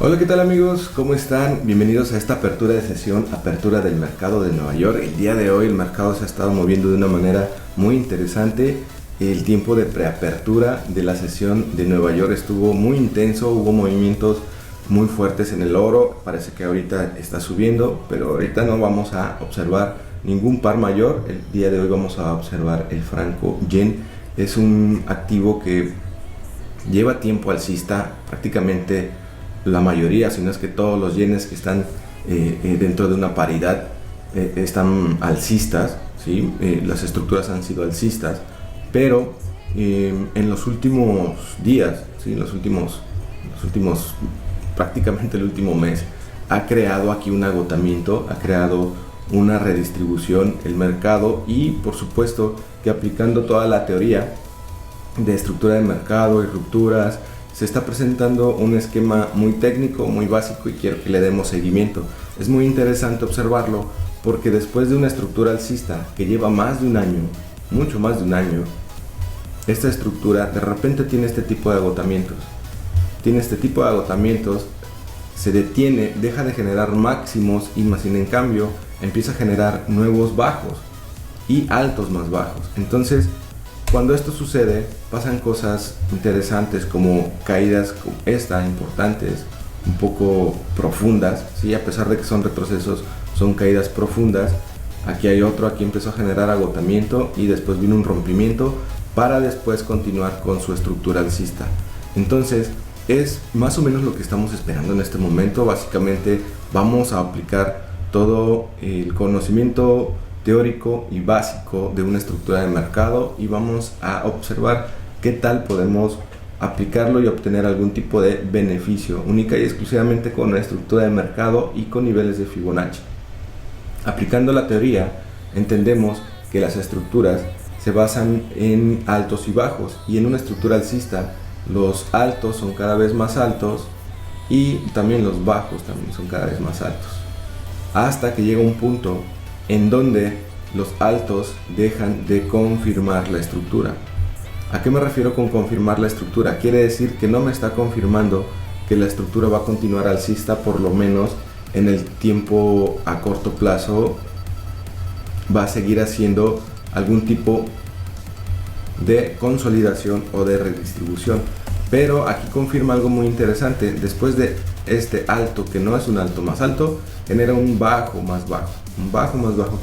Hola, ¿qué tal amigos? ¿Cómo están? Bienvenidos a esta apertura de sesión, apertura del mercado de Nueva York. El día de hoy el mercado se ha estado moviendo de una manera muy interesante. El tiempo de preapertura de la sesión de Nueva York estuvo muy intenso, hubo movimientos muy fuertes en el oro. Parece que ahorita está subiendo, pero ahorita no vamos a observar ningún par mayor. El día de hoy vamos a observar el franco yen. Es un activo que lleva tiempo alcista, prácticamente la mayoría, si no es que todos los yenes que están dentro de una paridad están alcistas, ¿sí? Las estructuras han sido alcistas, pero en los últimos días, ¿sí? los últimos, prácticamente el último mes, ha creado aquí un agotamiento, ha creado una redistribución el mercado, y por supuesto que aplicando toda la teoría de estructura de mercado y rupturas, se está presentando un esquema muy técnico, muy básico, y quiero que le demos seguimiento. Es muy interesante observarlo porque después de una estructura alcista que lleva más de un año, mucho más de un año, esta estructura de repente tiene este tipo de agotamientos. Se detiene, deja de generar máximos y más sin en cambio empieza a generar nuevos bajos y altos más bajos. Entonces, cuando esto sucede, pasan cosas interesantes como caídas como esta, importantes, un poco profundas, ¿sí? A pesar de que son retrocesos, son caídas profundas. Aquí hay otro, aquí empezó a generar agotamiento y después vino un rompimiento para después continuar con su estructura alcista. Entonces, es más o menos lo que estamos esperando en este momento. Básicamente, vamos a aplicar todo el conocimiento teórico y básico de una estructura de mercado y vamos a observar qué tal podemos aplicarlo y obtener algún tipo de beneficio única y exclusivamente con una estructura de mercado y con niveles de Fibonacci. Aplicando la teoría, entendemos que las estructuras se basan en altos y bajos, y en una estructura alcista los altos son cada vez más altos y también los bajos también son cada vez más altos, hasta que llega un punto en donde los altos dejan de confirmar la estructura. ¿A qué me refiero con confirmar la estructura? Quiere decir que no me está confirmando que la estructura va a continuar alcista, por lo menos en el tiempo a corto plazo va a seguir haciendo algún tipo de consolidación o de redistribución. Pero aquí confirma algo muy interesante. Después de este alto, que no es un alto más alto, genera un bajo más bajo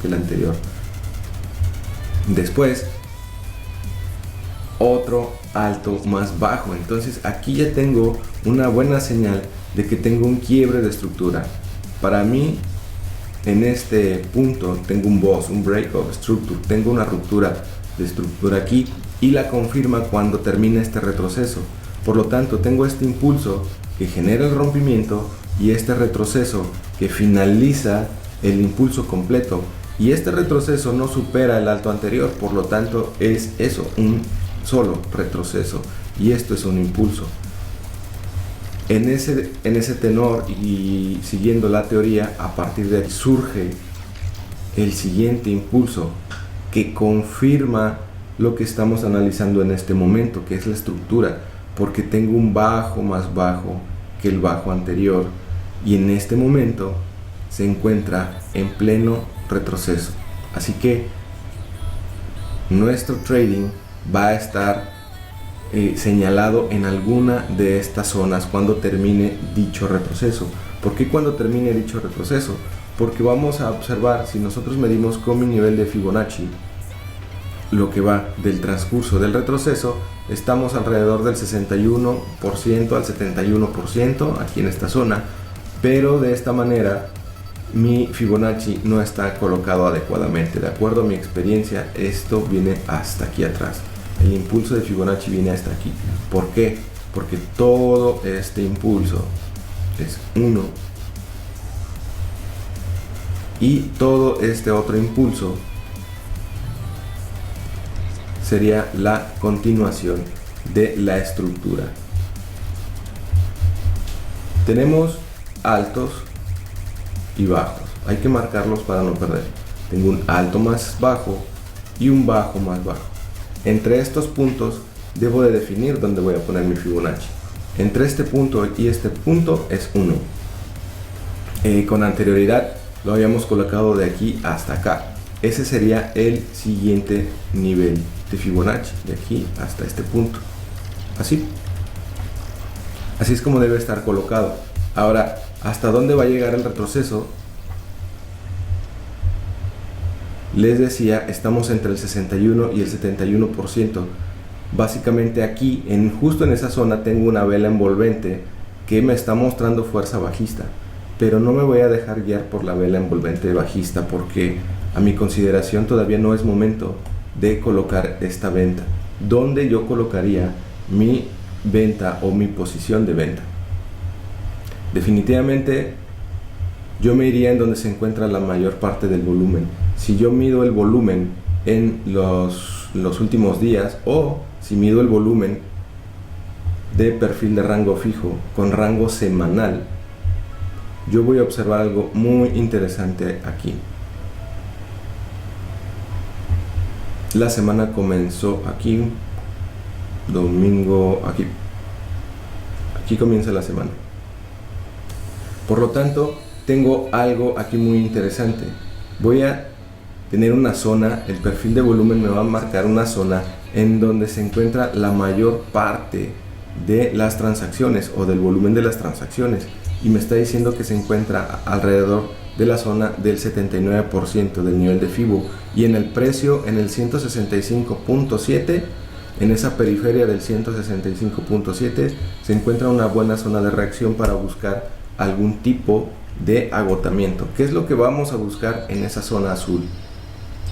que el anterior. Después otro alto más bajo. Entonces aquí ya tengo una buena señal de que tengo un quiebre de estructura. Para mí, en este punto tengo un BOS, un break of structure, tengo una ruptura de estructura aquí, y la confirma cuando termina este retroceso. Por lo tanto, tengo este impulso que genera el rompimiento y este retroceso que finaliza el impulso completo, y este retroceso no supera el alto anterior. Por lo tanto, es eso, un solo retroceso, y esto es un impulso. En ese tenor y siguiendo la teoría, a partir de aquí surge el siguiente impulso que confirma lo que estamos analizando en este momento, que es la estructura, porque tengo un bajo más bajo que el bajo anterior, y en este momento se encuentra en pleno retroceso. Así que nuestro trading va a estar señalado en alguna de estas zonas cuando termine dicho retroceso. ¿Por qué cuando termine dicho retroceso? Porque vamos a observar, si nosotros medimos con mi nivel de Fibonacci lo que va del transcurso del retroceso, estamos alrededor del 61% al 71% aquí en esta zona, pero de esta manera mi Fibonacci no está colocado adecuadamente. De acuerdo a mi experiencia, esto viene hasta aquí atrás. El impulso de Fibonacci viene hasta aquí. ¿Por qué? Porque todo este impulso es 1 y todo este otro impulso sería la continuación de la estructura. Tenemos altos y bajos, hay que marcarlos para no perder. Tengo un alto más bajo y un bajo más bajo. Entre estos puntos debo de definir dónde voy a poner mi Fibonacci. Entre este punto y este punto es 1. Con anterioridad lo habíamos colocado de aquí hasta acá. Ese sería el siguiente nivel de Fibonacci, de aquí hasta este punto. Así es como debe estar colocado. Ahora, ¿hasta dónde va a llegar el retroceso? Les decía, estamos entre el 61 y el 71%. Básicamente aquí, justo en esa zona, tengo una vela envolvente que me está mostrando fuerza bajista. Pero no me voy a dejar guiar por la vela envolvente bajista, porque a mi consideración todavía no es momento de colocar esta venta. ¿Dónde yo colocaría mi venta o mi posición de venta? Definitivamente yo me iría en donde se encuentra la mayor parte del volumen. Si yo mido el volumen en los últimos días, o si mido el volumen de perfil de rango fijo con rango semanal, yo voy a observar algo muy interesante aquí. La semana comenzó aquí, domingo, aquí comienza la semana. Por lo tanto, tengo algo aquí muy interesante. Voy a tener una zona, el perfil de volumen me va a marcar una zona en donde se encuentra la mayor parte de las transacciones o del volumen de las transacciones, y me está diciendo que se encuentra alrededor de la zona del 79% del nivel de Fibo, y en el precio en el 165.7, en esa periferia del 165.7 se encuentra una buena zona de reacción para buscar algún tipo de agotamiento. ¿Qué es lo que vamos a buscar en esa zona azul?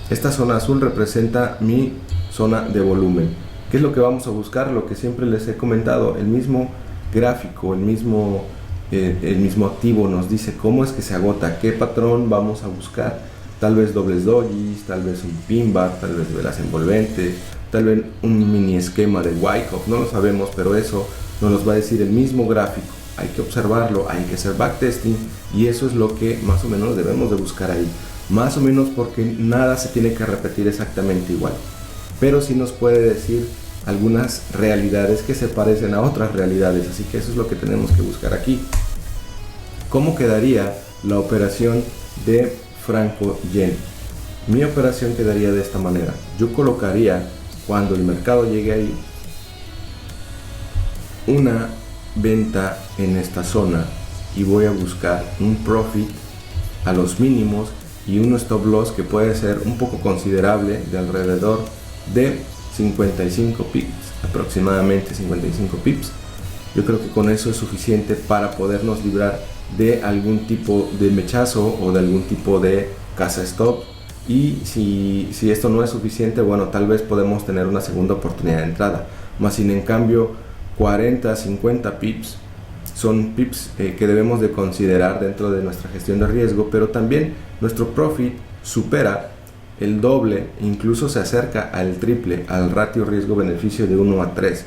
Esta zona azul representa mi zona de volumen. ¿Qué es lo que vamos a buscar? Lo que siempre les he comentado, el mismo gráfico, el mismo activo nos dice cómo es que se agota, qué patrón vamos a buscar. Tal vez dobles dojis, tal vez un pin bar, tal vez velas envolventes, tal vez un mini esquema de Wyckoff, no lo sabemos, pero eso nos los va a decir el mismo gráfico. Hay que observarlo, hay que hacer backtesting, y eso es lo que más o menos debemos de buscar ahí. Más o menos, porque nada se tiene que repetir exactamente igual, pero sí nos puede decir algunas realidades que se parecen a otras realidades, así que eso es lo que tenemos que buscar aquí. ¿Cómo quedaría la operación de Franco Yen? Mi operación quedaría de esta manera. Yo colocaría, cuando el mercado llegue ahí, una venta en esta zona, y voy a buscar un profit a los mínimos y un stop loss que puede ser un poco considerable, de alrededor de 55 pips, aproximadamente 55 pips. Yo creo que con eso es suficiente para podernos librar de algún tipo de mechazo o de algún tipo de casa stop, y si esto no es suficiente, bueno, tal vez podemos tener una segunda oportunidad de entrada. Más sin en cambio, 40, 50 pips son pips que debemos de considerar dentro de nuestra gestión de riesgo, pero también nuestro profit supera el doble, incluso se acerca al triple, al ratio riesgo-beneficio de 1 a 3.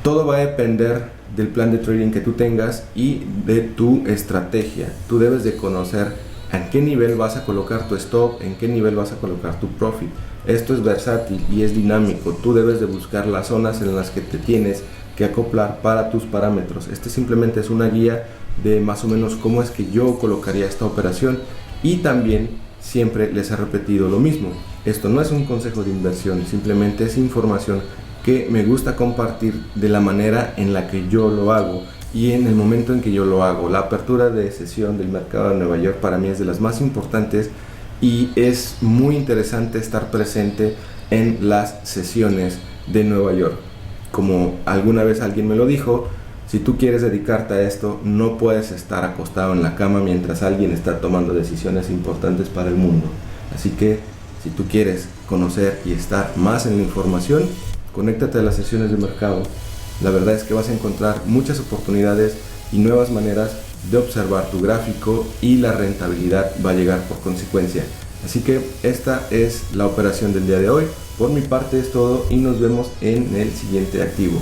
Todo va a depender del plan de trading que tú tengas y de tu estrategia. Tú debes de conocer en qué nivel vas a colocar tu stop, en qué nivel vas a colocar tu profit. Esto es versátil y es dinámico. Tú debes de buscar las zonas en las que te tienes que acoplar para tus parámetros. Este simplemente es una guía de más o menos cómo es que yo colocaría esta operación, y también siempre les he repetido lo mismo. Esto no es un consejo de inversión, simplemente es información que me gusta compartir de la manera en la que yo lo hago y en el momento en que yo lo hago. La apertura de sesión del mercado de Nueva York para mí es de las más importantes, y es muy interesante estar presente en las sesiones de Nueva York. Como alguna vez alguien me lo dijo, si tú quieres dedicarte a esto, no puedes estar acostado en la cama mientras alguien está tomando decisiones importantes para el mundo. Así que si tú quieres conocer y estar más en la información, conéctate a las sesiones de mercado. La verdad es que vas a encontrar muchas oportunidades y nuevas maneras de observar tu gráfico, y la rentabilidad va a llegar por consecuencia. Así que esta es la operación del día de hoy. Por mi parte es todo, y nos vemos en el siguiente activo.